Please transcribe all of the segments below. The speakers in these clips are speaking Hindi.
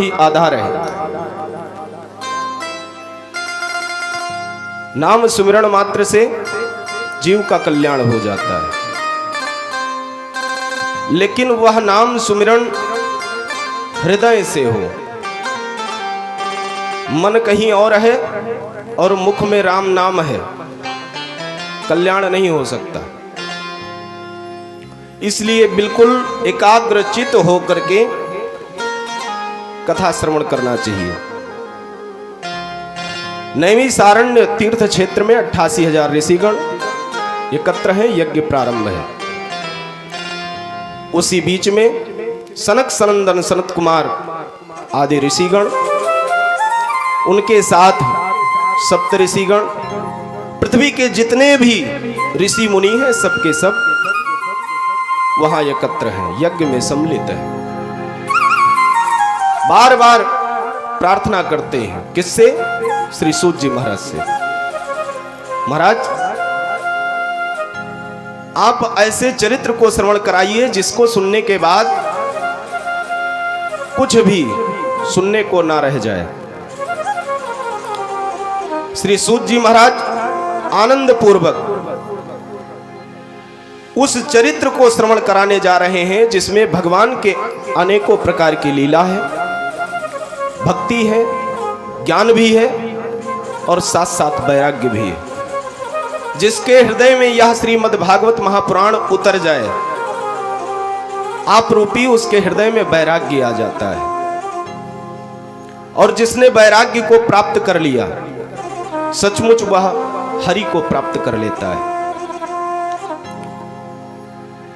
ही आधार है। नाम सुमिरण मात्र से जीव का कल्याण हो जाता है, लेकिन वह नाम सुमिरण हृदय से हो। मन कहीं और है और मुख में राम नाम है, कल्याण नहीं हो सकता। इसलिए बिल्कुल एकाग्रचित होकर के कथा श्रवण करना चाहिए। नैमिषारण्य तीर्थ क्षेत्र में 88,000 ऋषिगण एकत्र हैं, यज्ञ प्रारंभ है। उसी बीच में सनक सनंदन सनत कुमार आदि ऋषिगण, उनके साथ सप्त ऋषिगण, पृथ्वी के जितने भी ऋषि मुनि हैं सबके सब वहां एकत्र हैं, यज्ञ में सम्मिलित है। बार बार प्रार्थना करते हैं, किससे? श्री सूत जी महाराज से। महाराज, आप ऐसे चरित्र को श्रवण कराइए जिसको सुनने के बाद कुछ भी सुनने को ना रह जाए। श्री सूत जी महाराज आनंद पूर्वक उस चरित्र को श्रवण कराने जा रहे हैं जिसमें भगवान के अनेकों प्रकार की लीला है, भक्ति है, ज्ञान भी है और साथ साथ वैराग्य भी है। जिसके हृदय में यह श्रीमद् भागवत महापुराण उतर जाए, आप रूपी उसके हृदय में वैराग्य आ जाता है। और जिसने वैराग्य को प्राप्त कर लिया, सचमुच वह हरि को प्राप्त कर लेता है।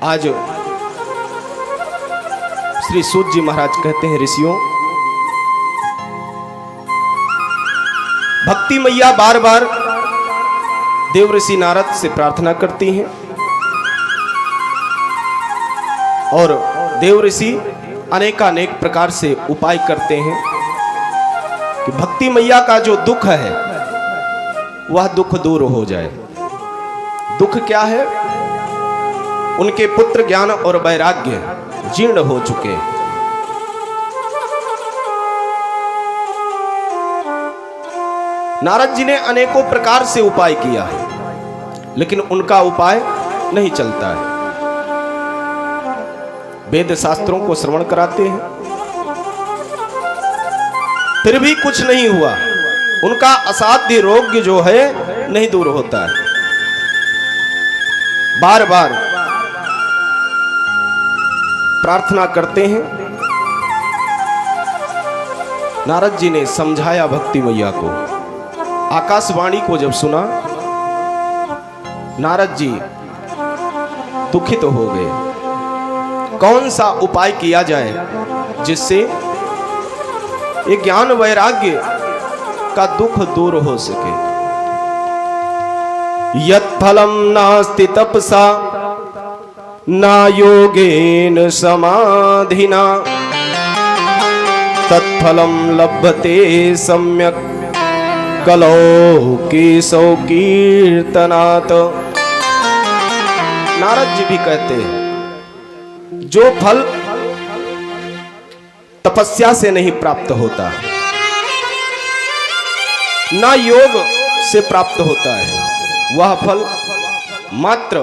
आज श्री सूत जी महाराज कहते हैं, ऋषियों, भक्ति मैया बार बार देव ऋषि नारद से प्रार्थना करती हैं और देव ऋषि अनेकानेक प्रकार से उपाय करते हैं कि भक्ति मैया का जो दुख है वह दुख दूर हो जाए। दुख क्या है? उनके पुत्र ज्ञान और वैराग्य जीर्ण हो चुके। नारद जी ने अनेकों प्रकार से उपाय किया है, लेकिन उनका उपाय नहीं चलता है। वेद शास्त्रों को श्रवण कराते हैं, फिर भी कुछ नहीं हुआ। उनका असाध्य रोग जो है नहीं दूर होता है। बार बार प्रार्थना करते हैं। नारद जी ने समझाया भक्ति मैया को। आकाशवाणी को जब सुना, नारद जी दुखित हो गए। कौन सा उपाय किया जाए जिससे ये ज्ञान वैराग्य का दुख दूर हो सके? यत् फलम नास्ति तपसा ना योगेन समाधिना तत्फलम लभते सम्यक कलौ केशव कीर्तनात्। नारद जी भी कहते हैं, जो फल तपस्या से नहीं प्राप्त होता, ना योग से प्राप्त होता है, वह फल मात्र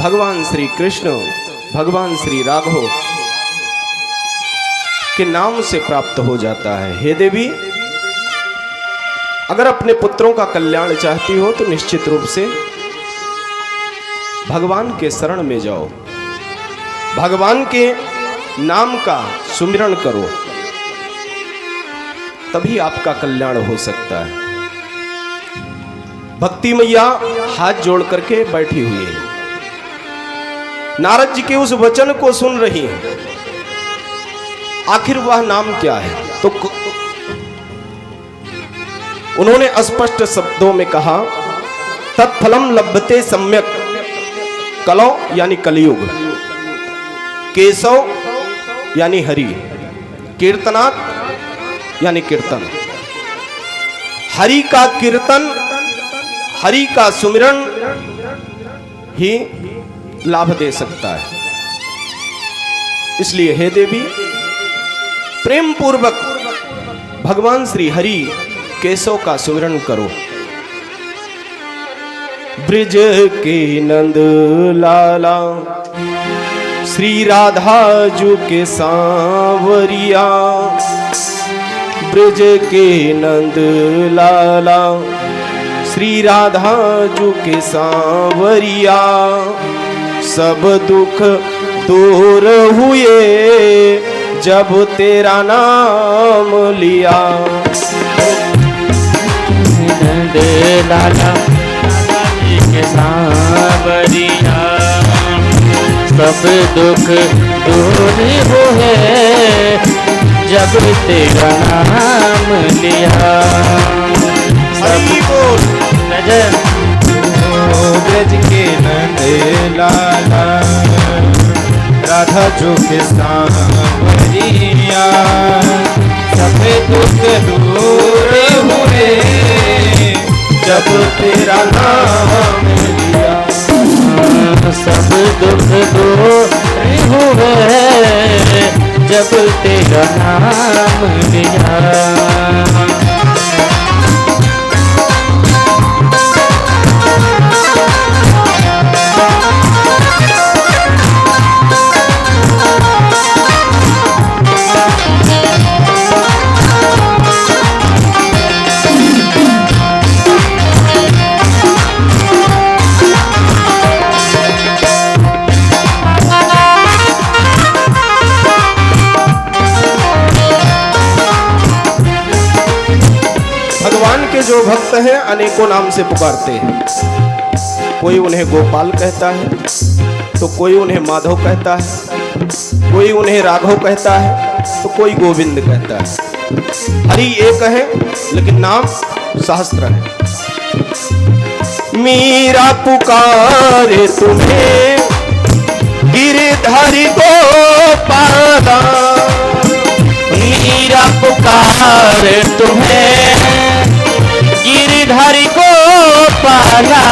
भगवान श्री कृष्ण, भगवान श्री राघव के नाम से प्राप्त हो जाता है। हे देवी, अगर अपने पुत्रों का कल्याण चाहती हो तो निश्चित रूप से भगवान के शरण में जाओ, भगवान के नाम का सुमिरन करो, तभी आपका कल्याण हो सकता है। भक्ति मैया हाथ जोड़ करके बैठी हुई है, नारद जी के उस वचन को सुन रही है। आखिर वह नाम क्या है? तो उन्होंने स्पष्ट शब्दों में कहा, तत्फलम लभते सम्यक कलौ यानी कलयुग, केशव यानी हरि, कीर्तनात् यानी कीर्तन। हरि का कीर्तन, हरि का सुमिरन ही लाभ दे सकता है। इसलिए हे देवी, प्रेम पूर्वक भगवान श्री हरि केशव का सुमिरन करो। ब्रिज के नंद लाला श्री राधा जू के सांवरिया, ब्रिज के नंद लाला श्री राधा जू के सांवरिया, सब दुख दूर हुए जब तेरा नाम लिया। नंद लाला के सांवरिया, सब दुख दूर हुए जब तेरा नाम लिया। सभी बोल ब्रज के नंद लाला राधा जो के सांवरिया, सब दुख दूर हुए जब तेरा नाम लिया। सब दुख दूर हुए जब तेरा नाम लिया। जो भक्त हैं अनेकों नाम से पुकारते हैं। कोई उन्हें गोपाल कहता है, तो कोई उन्हें माधव कहता है, कोई उन्हें राघव कहता है, तो कोई गोविंद कहता है। हरि एक है लेकिन नाम सहस्त्र है। मीरा पुकारे तुम्हें गिरधरि गोपाला, मीरा पुकारे तुम्हें गिरधरि गोपाला,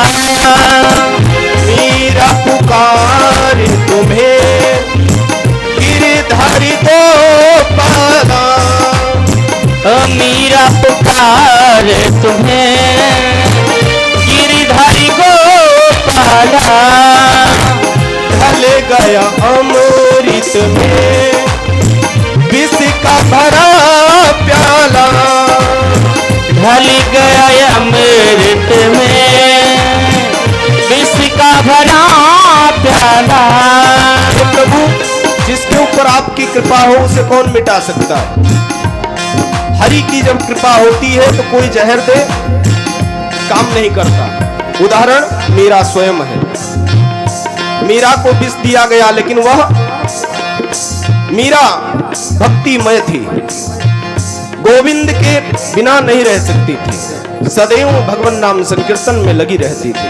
मीरा पुकारे तुम्हें गिरधरि गोपाला, मीरा पुकारे तुम्हें गिरधरि गोपाला। ढल गया अमृत में विष का भरा प्याला, ढल गया अमृत में विष का भरा प्याला। तो प्रभु जिसके ऊपर आपकी कृपा हो उसे कौन मिटा सकता है। हरि की जब कृपा होती है तो कोई जहर दे काम नहीं करता। उदाहरण मीरा स्वयं है। मीरा को विष दिया गया लेकिन वह मीरा भक्तिमय थी, गोविंद के बिना नहीं रह सकती थी, सदैव भगवान नाम संकीर्तन में लगी रहती थी।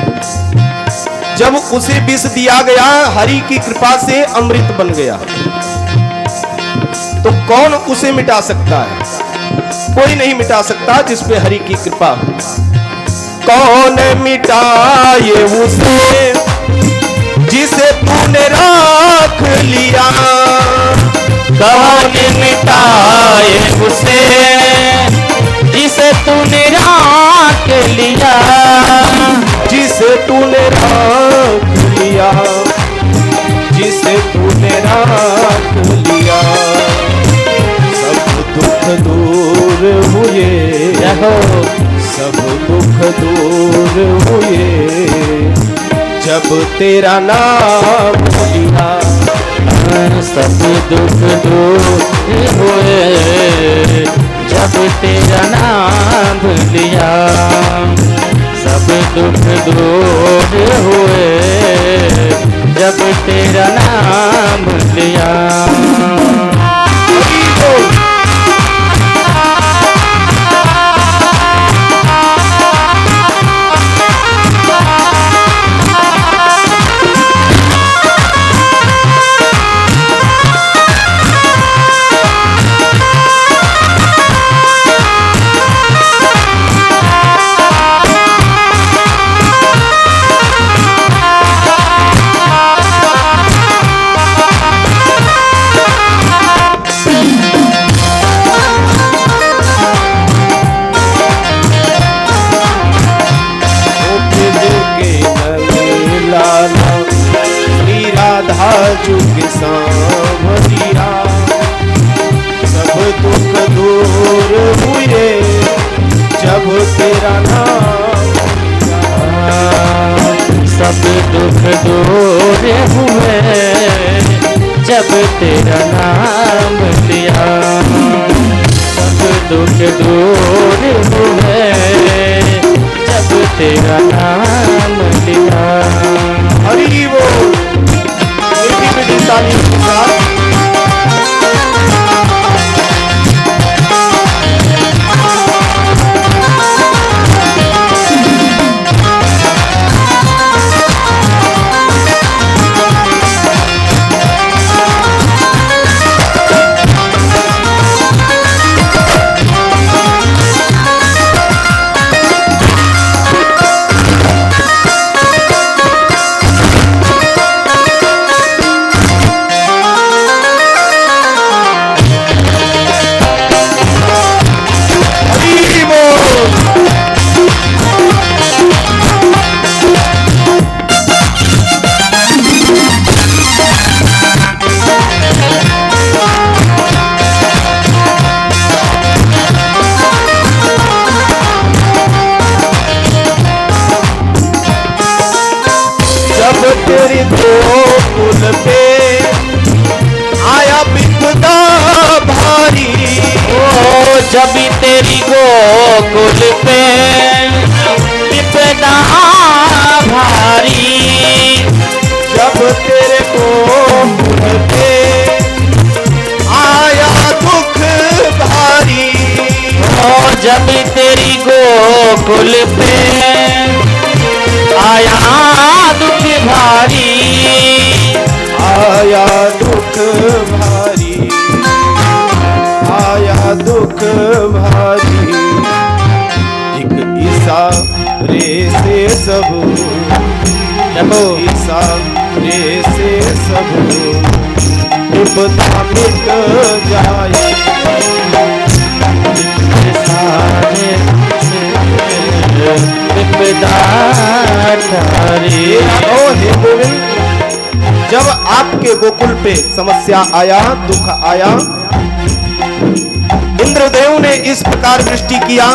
जब उसे विष दिया गया हरि की कृपा से अमृत बन गया, तो कौन उसे मिटा सकता है। कोई नहीं मिटा सकता जिस पे हरि की कृपा हो। कौन मिटाए उसे जिसे तूने राख लिया, कौन मिटाए उसे जिसे तूने राख लिया, जिसे तूने राख लिया, जिसे तूने राख लिया। सब दुख दूर हुए, सब दुख दूर हुए जब तेरा नाम लिया। सब दुख दूर हुए जब तेरा नाम लिया। सब दुख दूर हुए जब तेरा नाम लिया। तेरा नाम लिया सब दुख दूर हुए जब तेरा नाम लिया। हरि बोल। मीठी मीठी तालियों के साथ तेरी गोकुल पे आया विपदा भारी। ओ जब तेरी गोकुल पे विपदा भारी जब तेरे गोकुल पे आया दुख भारी। ओ जब तेरी गोकुल पे आया दुख भारी आया दुख भारी आया दुख भारी। एक इशारे से सब इशारे से सब विपदा मिट जाए। जब आपके गोकुल पे समस्या आया दुख आया, इंद्रदेव ने इस प्रकार दृष्टि किया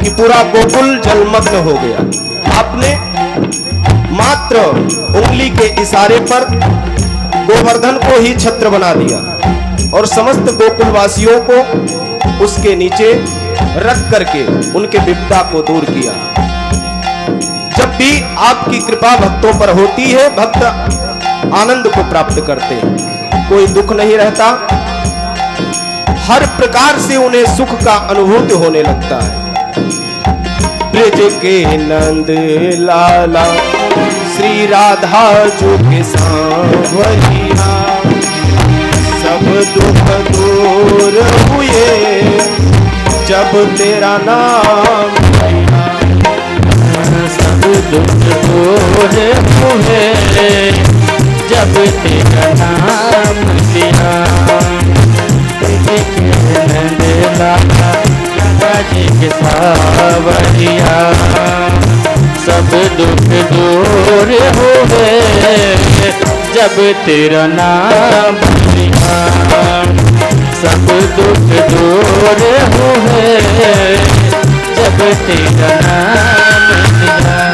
कि पूरा गोकुल जलमग्न हो गया। आपने मात्र उंगली के इशारे पर गोवर्धन को ही छत्र बना दिया और समस्त गोकुल वासियों को उसके नीचे रख करके उनके विपदा को दूर किया। जब भी आपकी कृपा भक्तों पर होती है, भक्त आनंद को प्राप्त करते हैं, कोई दुख नहीं रहता, हर प्रकार से उन्हें सुख का अनुभूति होने लगता है। ब्रज के नंद लाला श्री राधा जो के सांवरिया, सब दुख दूर हुए जब तेरा नाम लिया। सब दुख दूर हुए जब तेरा नाम लिया। नंद लाला राजी के सांवरिया, सब दुख दूर हुए जब तेरा नाम लिया। सब दुख दूर हुए जब तेरा नाम लिया।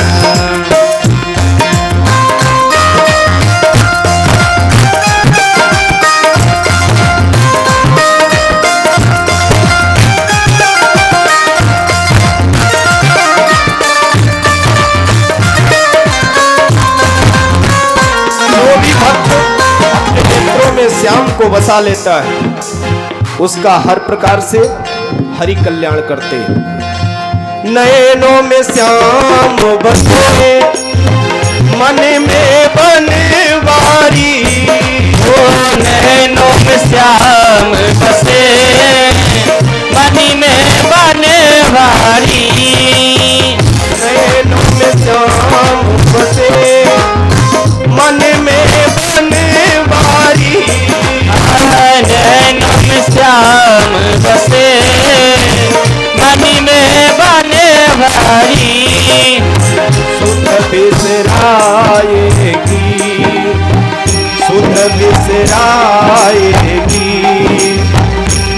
श्याम को बसा लेता है, उसका हर प्रकार से हरि कल्याण करते हैं। नयनों में श्याम बसे मन में बनवारी। ओ नैनों में श्याम बसे मन में बनवारी। नयनों में श्याम बसे मन में बनवारी। नैनों में श्याम बसे मन में बनवारी। सुध बिसराएगी सुध बिसराएगी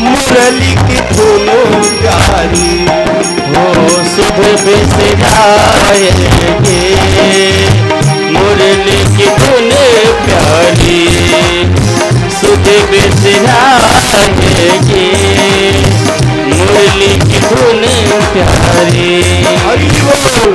मुरली की धुन प्यारी। ओ सुध बिसराएगी मुरली की धुन प्यारी। सुध बिसराएंगे मुरली की धुन प्यारी। हरि बोल।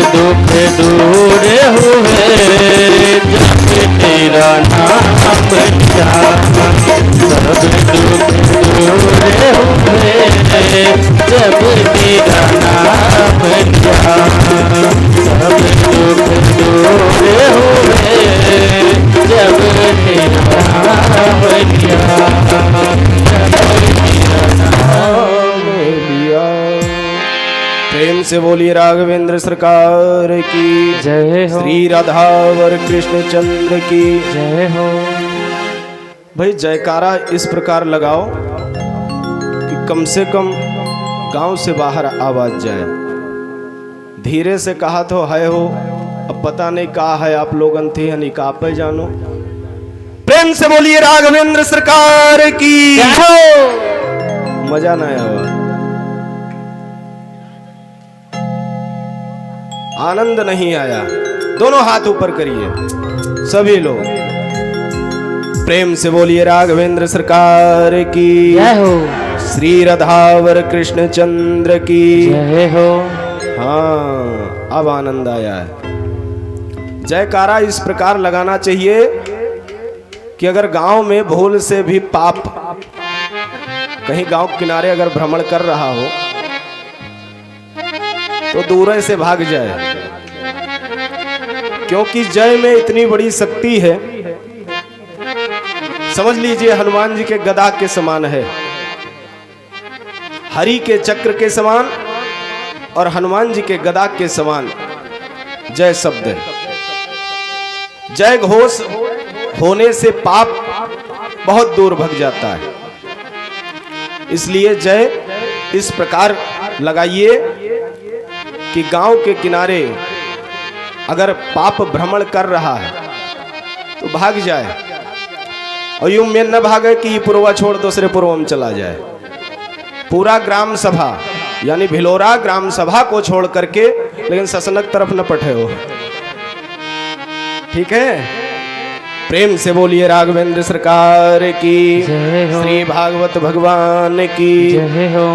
दुख दूर हुए जब तेरा नाम लिया। सब दुख दूर हुए जब तेरा नाम लिया। सब दुख दूर हुए जब तेरा नाम लिया। प्रेम से बोलिए राघवेंद्र सरकार की जय हो। श्री राधावर कृष्ण चंद्र की जय हो। भाई जयकारा इस प्रकार लगाओ कि कम से कम गांव से बाहर आवाज जाए। धीरे से कहा तो है हो, अब पता नहीं कहा है आप लोगन थे हनी का पे जानो। प्रेम से बोलिए राघवेंद्र सरकार की जय हो। मजा ना आया, आनंद नहीं आया। दोनों हाथ ऊपर करिए सभी लोग। प्रेम से बोलिए राघवेंद्र सरकार की जय हो। श्री राधावर कृष्ण चंद्र की जय हो। हाँ अब आनंद आया है। जयकारा इस प्रकार लगाना चाहिए कि अगर गांव में भूल से भी पाप कहीं गांव किनारे अगर भ्रमण कर रहा हो तो दूर से भाग जाए, क्योंकि जय में इतनी बड़ी शक्ति है। समझ लीजिए हनुमान जी के गदा के समान है, हरि के चक्र के समान और हनुमान जी के गदा के समान जय शब्द है। जय घोष होने से पाप बहुत दूर भग जाता है। इसलिए जय इस प्रकार लगाइए कि गांव के किनारे अगर पाप भ्रमण कर रहा है तो भाग जाए, और यूं में न भागे कि ये पुरवा छोड़ दूसरे पुरवा में चला जाए। पूरा ग्राम सभा यानी भिलोरा ग्राम सभा को छोड़ करके लेकिन ससनक तरफ न पठे हो, ठीक है। प्रेम से बोलिए राघवेंद्र सरकार की श्री भागवत भगवान की जय हो।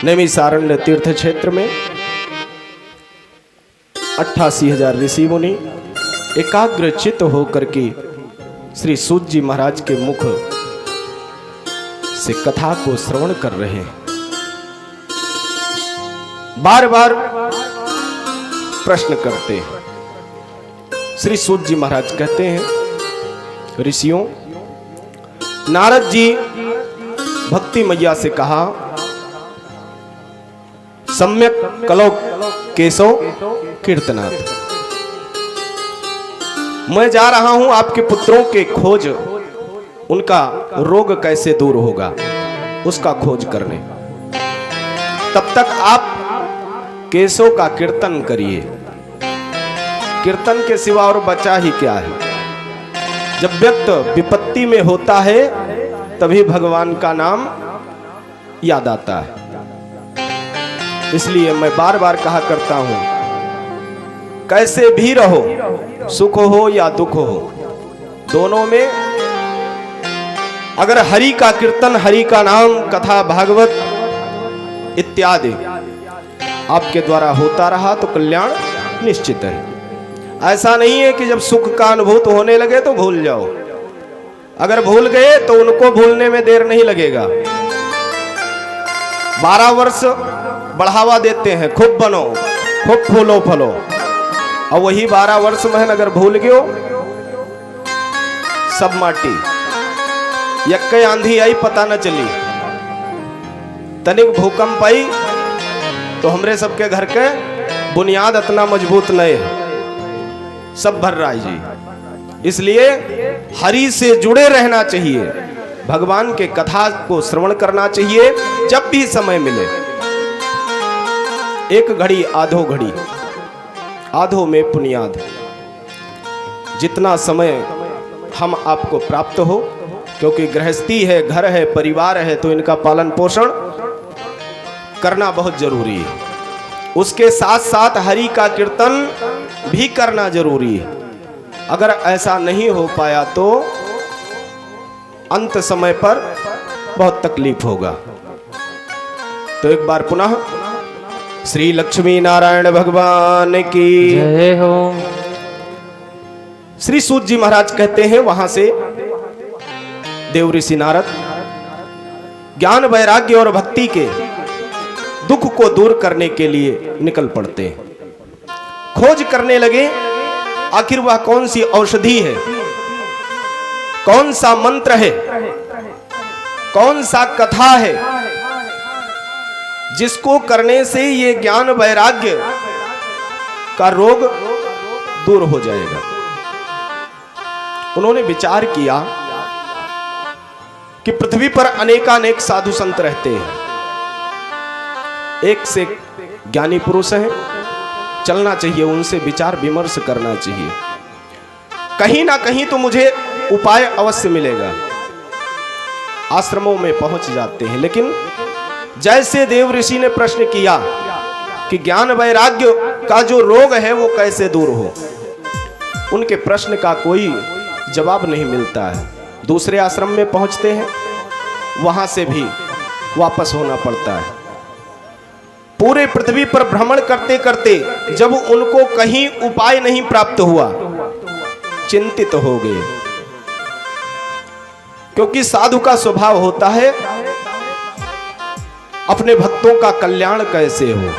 नैमिषारण्य तीर्थ क्षेत्र में 88,000 ऋषि मुनि एकाग्र चित्त होकर के श्री सूत जी महाराज के मुख से कथा को श्रवण कर रहे हैं। बार बार प्रश्न करते हैं। श्री सूत जी महाराज कहते हैं, ऋषियों, नारद जी भक्ति मैया से कहा, सम्यक कलो केशव कीर्तनाथ, मैं जा रहा हूं आपके पुत्रों के खोज, उनका रोग कैसे दूर होगा उसका खोज करने। तब तक आप केशव का कीर्तन करिए। कीर्तन के सिवा और बचा ही क्या है। जब व्यक्ति विपत्ति में होता है तभी भगवान का नाम याद आता है। इसलिए मैं बार बार कहा करता हूं, कैसे भी रहो, सुख हो या दुख हो, दोनों में अगर हरि का कीर्तन, हरि का नाम, कथा, भागवत इत्यादि आपके द्वारा होता रहा तो कल्याण निश्चित है। ऐसा नहीं है कि जब सुख का अनुभूत होने लगे तो भूल जाओ। अगर भूल गए तो उनको भूलने में देर नहीं लगेगा। 12 वर्ष बढ़ावा देते हैं, खूब बनो, खूब फूलो फलो, और वही 12 वर्ष में अगर भूल गयो, सब माटी। यक्के आंधी आई पता न चली, तनिक भूकंप आई तो हमरे सबके घर के बुनियाद इतना मजबूत नहीं है, सब भर रहा है जी। इसलिए हरि से जुड़े रहना चाहिए, भगवान के कथा को श्रवण करना चाहिए जब भी समय मिले। एक घड़ी आधो घड़ी, आधो में पुनियाद। जितना समय हम आपको प्राप्त हो, क्योंकि गृहस्थी है, घर है, परिवार है, तो इनका पालन पोषण करना बहुत जरूरी है। उसके साथ साथ हरि का कीर्तन भी करना जरूरी है। अगर ऐसा नहीं हो पाया तो अंत समय पर बहुत तकलीफ होगा। तो एक बार पुनः श्री लक्ष्मी नारायण भगवान की जय हो। श्री सूत जी महाराज कहते हैं, वहां से देव ऋषि नारद ज्ञान वैराग्य और भक्ति के दुख को दूर करने के लिए निकल पड़ते हैं। खोज करने लगे आखिर वह कौन सी औषधि है, कौन सा मंत्र है, कौन सा कथा है जिसको करने से ये ज्ञान वैराग्य का रोग दूर हो जाएगा। उन्होंने विचार किया कि पृथ्वी पर अनेकानेक साधु संत रहते हैं, एक से ज्ञानी पुरुष हैं, चलना चाहिए, उनसे विचार विमर्श करना चाहिए, कहीं ना कहीं तो मुझे उपाय अवश्य मिलेगा। आश्रमों में पहुंच जाते हैं, लेकिन जैसे देव ऋषि ने प्रश्न किया कि ज्ञान वैराग्य का जो रोग है वो कैसे दूर हो, उनके प्रश्न का कोई जवाब नहीं मिलता है। दूसरे आश्रम में पहुंचते हैं, वहां से भी वापस होना पड़ता है। पूरे पृथ्वी पर भ्रमण करते करते जब उनको कहीं उपाय नहीं प्राप्त हुआ, चिंतित हो गए, क्योंकि साधु का स्वभाव होता है अपने भक्तों का कल्याण कैसे हो।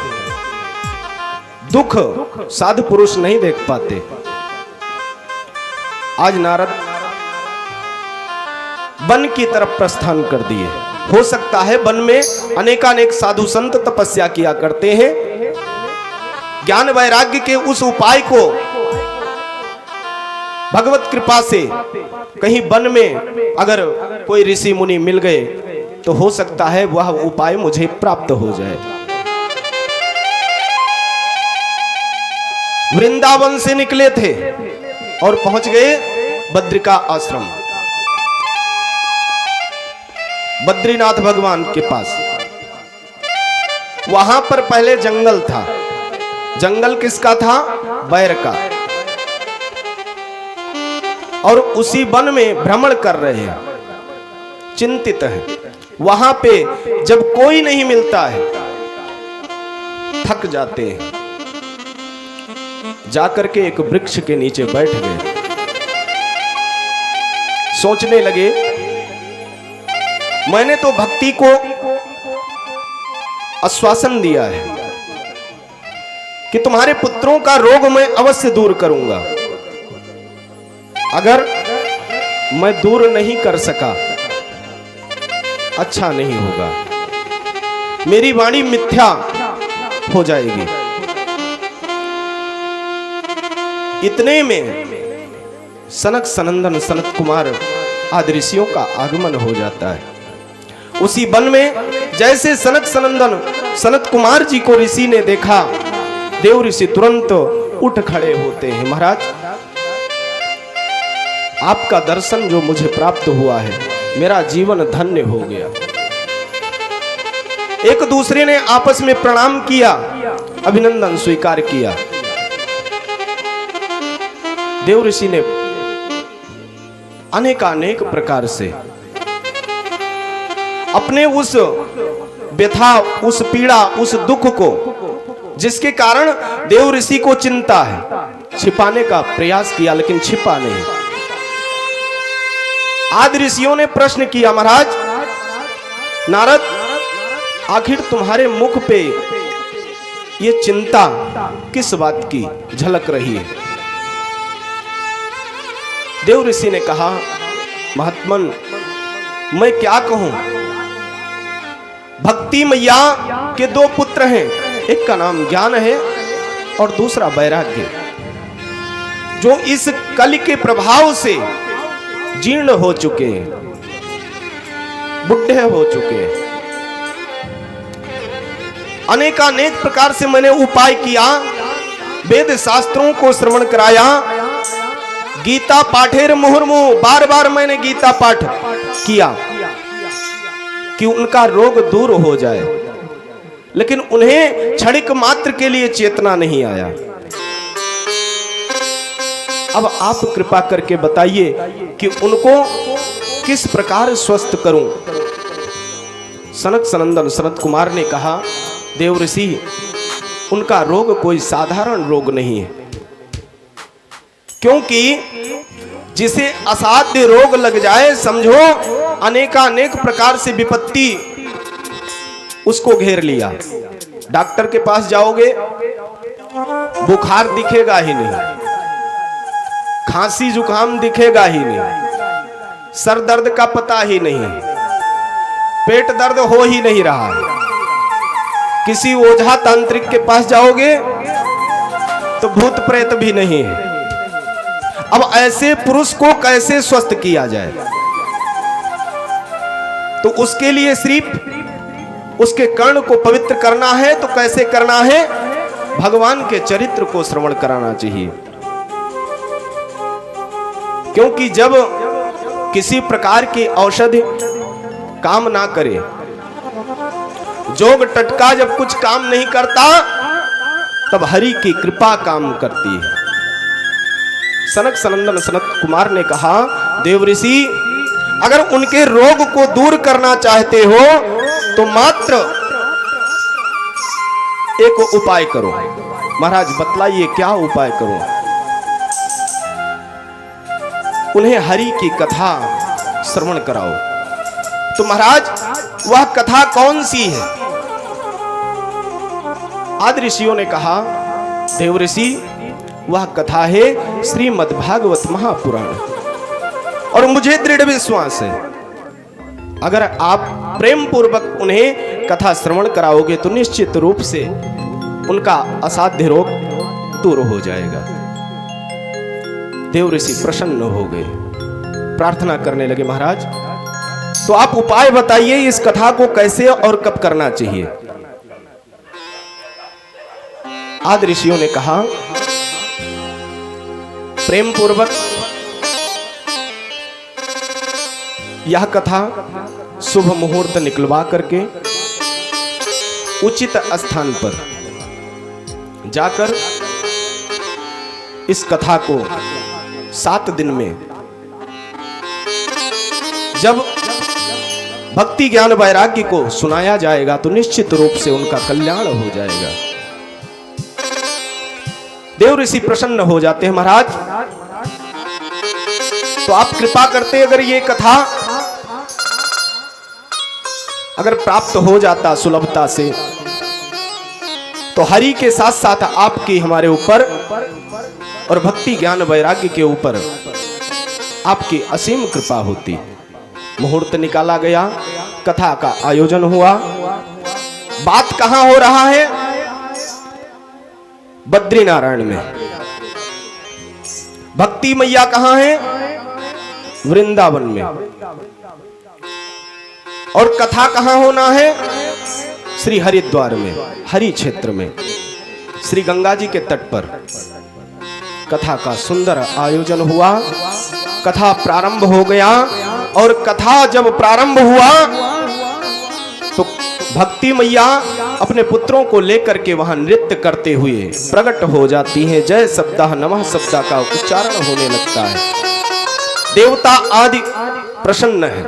दुख साधु पुरुष नहीं देख पाते। आज नारद वन की तरफ प्रस्थान कर दिए। हो सकता है वन में अनेकानेक साधु संत तपस्या किया करते हैं, ज्ञान वैराग्य के उस उपाय को भगवत कृपा से कहीं वन में अगर कोई ऋषि मुनि मिल गए तो हो सकता है वह उपाय मुझे प्राप्त हो जाए। वृंदावन से निकले थे और पहुंच गए बद्रिका आश्रम, बद्रीनाथ भगवान के पास। वहां पर पहले जंगल था। जंगल किसका था? बैर का। और उसी वन में भ्रमण कर रहे हैं, चिंतित हैं। वहां पे जब कोई नहीं मिलता है थक जाते हैं, जाकर के एक वृक्ष के नीचे बैठ गए। सोचने लगे, मैंने तो भक्ति को आश्वासन दिया है कि तुम्हारे पुत्रों का रोग मैं अवश्य दूर करूंगा। अगर मैं दूर नहीं कर सका, अच्छा नहीं होगा, मेरी वाणी मिथ्या हो जाएगी। इतने में सनक सनंदन सनत कुमार आदि ऋषियों का आगमन हो जाता है। उसी वन में जैसे सनक सनंदन सनत कुमार जी को ऋषि ने देखा, देव ऋषि तुरंत उठ खड़े होते हैं। महाराज, आपका दर्शन जो मुझे प्राप्त हुआ है, मेरा जीवन धन्य हो गया। एक दूसरे ने आपस में प्रणाम किया, अभिनंदन स्वीकार किया। देव ऋषि ने अनेकानेक प्रकार से अपने उस व्यथा, उस पीड़ा, उस दुख को, जिसके कारण देव ऋषि को चिंता है, छिपाने का प्रयास किया, लेकिन छिपा नहीं। आदि ऋषियों ने प्रश्न किया, महाराज नारद, आखिर तुम्हारे मुख पे ये चिंता किस बात की झलक रही है? देव ऋषि ने कहा, महात्मन मैं क्या कहूं, भक्ति मैया के दो पुत्र हैं, एक का नाम ज्ञान है और दूसरा वैराग्य, जो इस कल के प्रभाव से जीर्ण हो चुके हैं, बुढ़े हो चुके हैं। अनेकानेक प्रकार से मैंने उपाय किया, वेद शास्त्रों को श्रवण कराया, गीता पाठेर मुहुर्मुहु, बार बार मैंने गीता पाठ किया कि उनका रोग दूर हो जाए, लेकिन उन्हें क्षणिक मात्र के लिए चेतना नहीं आया। अब आप कृपा करके बताइए कि उनको किस प्रकार स्वस्थ करूं? सनक सनंदन सनत कुमार ने कहा, देव ऋषि उनका रोग कोई साधारण रोग नहीं है, क्योंकि जिसे असाध्य रोग लग जाए समझो अनेकानेक प्रकार से विपत्ति उसको घेर लिया। डॉक्टर के पास जाओगे बुखार दिखेगा ही नहीं, खांसी जुकाम दिखेगा ही नहीं, सर दर्द का पता ही नहीं, पेट दर्द हो ही नहीं रहा है। किसी ओझा तांत्रिक के पास जाओगे तो भूत प्रेत भी नहीं है। अब ऐसे पुरुष को कैसे स्वस्थ किया जाए? तो उसके लिए सिर्फ उसके कर्ण को पवित्र करना है। तो कैसे करना है? भगवान के चरित्र को श्रवण कराना चाहिए, क्योंकि जब किसी प्रकार की औषधि काम ना करे, जोग टटका जब कुछ काम नहीं करता, तब हरि की कृपा काम करती है। सनक सनंदन सनत कुमार ने कहा, देव ऋषि अगर उनके रोग को दूर करना चाहते हो तो मात्र एक उपाय करो। महाराज बतलाइए क्या उपाय करो? उन्हें हरि की कथा श्रवण कराओ। तो महाराज वह कथा कौन सी है? आदि ऋषियों ने कहा, देव ऋषि वह कथा है श्रीमद् भागवत महापुराण। और मुझे दृढ़ विश्वास है अगर आप प्रेम पूर्वक उन्हें कथा श्रवण कराओगे तो निश्चित रूप से उनका असाध्य रोग दूर हो जाएगा। देव ऋषि प्रसन्न हो गए, प्रार्थना करने लगे, महाराज तो आप उपाय बताइए, इस कथा को कैसे और कब करना चाहिए? आदि ऋषियों ने कहा, प्रेम पूर्वक यह कथा शुभ मुहूर्त निकलवा करके उचित स्थान पर जाकर इस कथा को 7 दिन में जब भक्ति ज्ञान वैराग्य को सुनाया जाएगा तो निश्चित रूप से उनका कल्याण हो जाएगा। देव ऋषि प्रसन्न हो जाते हैं। महाराज तो आप कृपा करते, अगर ये कथा अगर प्राप्त हो जाता सुलभता से, तो हरि के साथ साथ आपकी हमारे ऊपर और भक्ति ज्ञान वैराग्य के ऊपर आपकी असीम कृपा होती। मुहूर्त निकाला गया, कथा का आयोजन हुआ। बात कहां हो रहा है? बद्रीनारायण में। भक्ति मैया कहां है? वृंदावन में। और कथा कहां होना है? श्री हरिद्वार में, हरि क्षेत्र में, श्री गंगा जी के तट पर कथा का सुंदर आयोजन हुआ। कथा प्रारंभ हो गया और कथा जब प्रारंभ हुआ तो भक्ति मैया अपने पुत्रों को लेकर के वहां नृत्य करते हुए प्रकट हो जाती हैं। जय शब्दा नमः शब्दा का उच्चारण होने लगता है। देवता आदि प्रसन्न है,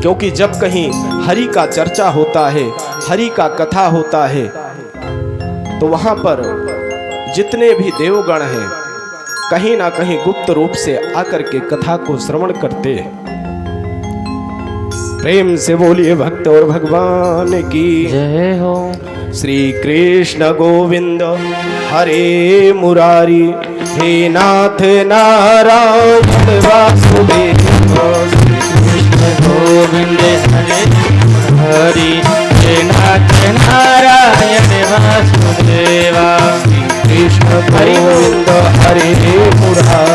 क्योंकि जब कहीं हरि का चर्चा होता है, हरि का कथा होता है, तो वहां पर जितने भी देवगण हैं कहीं ना कहीं गुप्त रूप से आकर के कथा को श्रवण करते हैं। प्रेम से बोलिए भक्त और भगवान की जय हो। श्री कृष्ण गोविंद हरे मुरारी, हे नाथ नारायण वासुदेव। श्री कृष्ण गोविंद हरे हरि, हे नाथ नारायण वासुदेवा। कृष्ण गोविंद हरे मुरारी,